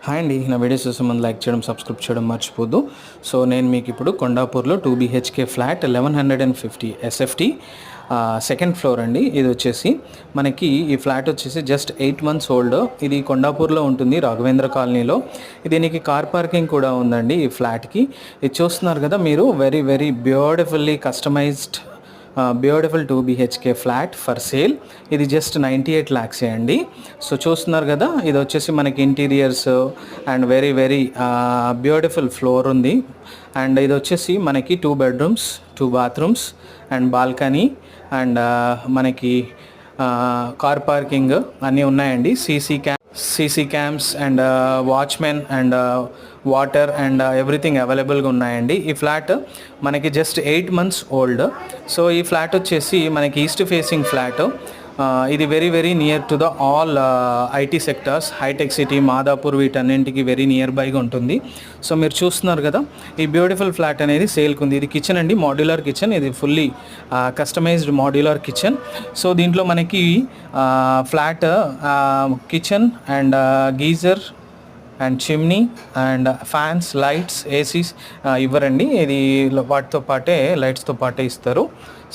Hi అండి, నా videos చూసే ముందు లైక్ చేయడం, సబ్స్క్రైబ్ చేయడం మర్చిపోద్దు. సో నేను మీకు ఇప్పుడు కొండాపూర్లో 2 BHK flat 1150 SFT second floor అండి. ఇది వచ్చేసి మనకి ఈ ఫ్లాట్ వచ్చేసి జస్ట్ 8 months ఓల్డ్. ఇది కొండాపూర్లో ఉంటుంది, రాఘవేంద్ర కాలనీలో. దీనికి కార్ పార్కింగ్ కూడా ఉందండి ఈ ఫ్లాట్కి. ఇది చూస్తున్నారు కదా మీరు, very very beautifully customized beautiful 2 BHK flat for sale. ఇది జస్ట్ 98 lakhs అండి. సో చూస్తున్నారు కదా, ఇది వచ్చేసి మనకి interiors and very very beautiful floor ఉంది. అండ్ ఇది వచ్చేసి మనకి 2 bedrooms 2 bathrooms and balcony and మనకి కార్ పార్కింగ్ అన్నీ ఉన్నాయండి. CC cams and watchman and water and everything అవైలబుల్గా ఉన్నాయండి. ఈ ఫ్లాట్ మనకి జస్ట్ 8 months ఓల్డ్. సో ఈ ఫ్లాట్ వచ్చేసి మనకి ఈస్ట్ ఫేసింగ్ ఫ్లాట్. ఇది very very near to the all IT sectors, Hitec City, Madhapur, వీటన్నింటికి వెరీ నియర్ బైగా ఉంటుంది. సో మీరు చూస్తున్నారు కదా, ఈ బ్యూటిఫుల్ ఫ్లాట్ అనేది సేల్కి ఉంది. ఇది కిచెన్ అండి, మాడ్యులర్ కిచెన్. ఇది fully customised modular kitchen. So దీంట్లో మనకి flat kitchen and geyser and chimney and fans, lights, ACs ఇవ్వరండి. ఇది వాటితో పాటే లైట్స్తో పాటే ఇస్తారు.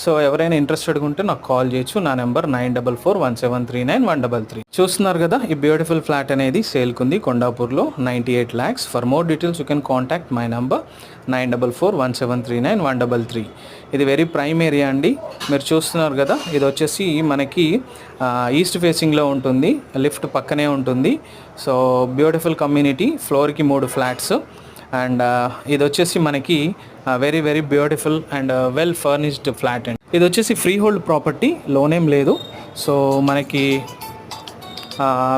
సో ఎవరైనా ఇంట్రెస్టెడ్గా ఉంటే నాకు కాల్ చేయొచ్చు. నా నెంబర్ 9441739133. చూస్తున్నారు కదా, ఈ బ్యూటిఫుల్ ఫ్లాట్ అనేది సేల్కి ఉంది కొండాపూర్లో 98 lakhs. For more details you can contact my number 9441739133. ఇది వెరీ ప్రైమ్ ఏరియా అండి. మీరు చూస్తున్నారు కదా, ఇది వచ్చేసి మనకి ఈస్ట్ ఫేసింగ్లో ఉంటుంది, లిఫ్ట్ పక్కనే ఉంటుంది. సో బ్యూటిఫుల్ కమ్యూనిటీ, ఫ్లోర్కి 3 flats. అండ్ ఇది వచ్చేసి మనకి very very beautiful and well furnished flat అండి. ఇది వచ్చేసి ఫ్రీ హోల్డ్ ప్రాపర్టీ, లోన్ ఏం లేదు. సో మనకి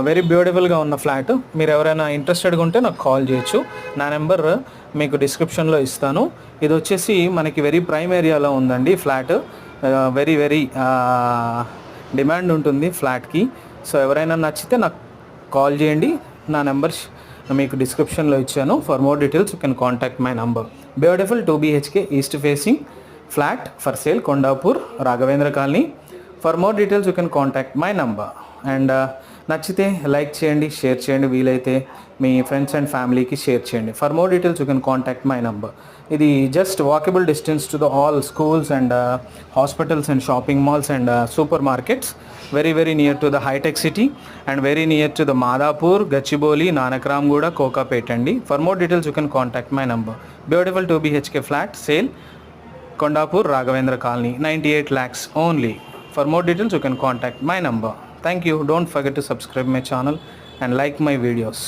వెరీ బ్యూటిఫుల్గా ఉన్న ఫ్లాట్. మీరు ఎవరైనా ఇంట్రెస్టెడ్గా ఉంటే నాకు కాల్ చేయొచ్చు. నా నెంబర్ మీకు డిస్క్రిప్షన్లో ఇస్తాను. ఇది వచ్చేసి మనకి వెరీ ప్రైమ్ ఏరియాలో ఉందండి ఫ్లాట్. వెరీ వెరీ డిమాండ్ ఉంటుంది ఫ్లాట్కి. సో ఎవరైనా నచ్చితే నాకు కాల్ చేయండి. నా నెంబర్ మీకు డిస్క్రిప్షన్లో ఇచ్చాను. For more details you can contact my number. Beautiful 2 BHK east facing flat for sale, Kondapur, Raghavendra colony. For more details you can contact my number. And నచ్చితే లైక్ చేయండి, షేర్ చేయండి, వీలైతే మీ ఫ్రెండ్స్ అండ్ ఫ్యామిలీకి షేర్ చేయండి. For more details you can contact my number. ఇది just walkable distance to the all schools and hospitals and shopping malls and super markets. Very very near to the Hitec City and very near to the Madhapur, Gachibowli, Nanakramguda, Kokapet అండి. For more details you can contact my number. Beautiful 2 BHK flat sale, Kondapur, Raghavendra colony, 98 lakhs only. For more details you can contact my number. Thank you. Don't forget to subscribe my channel and like my videos.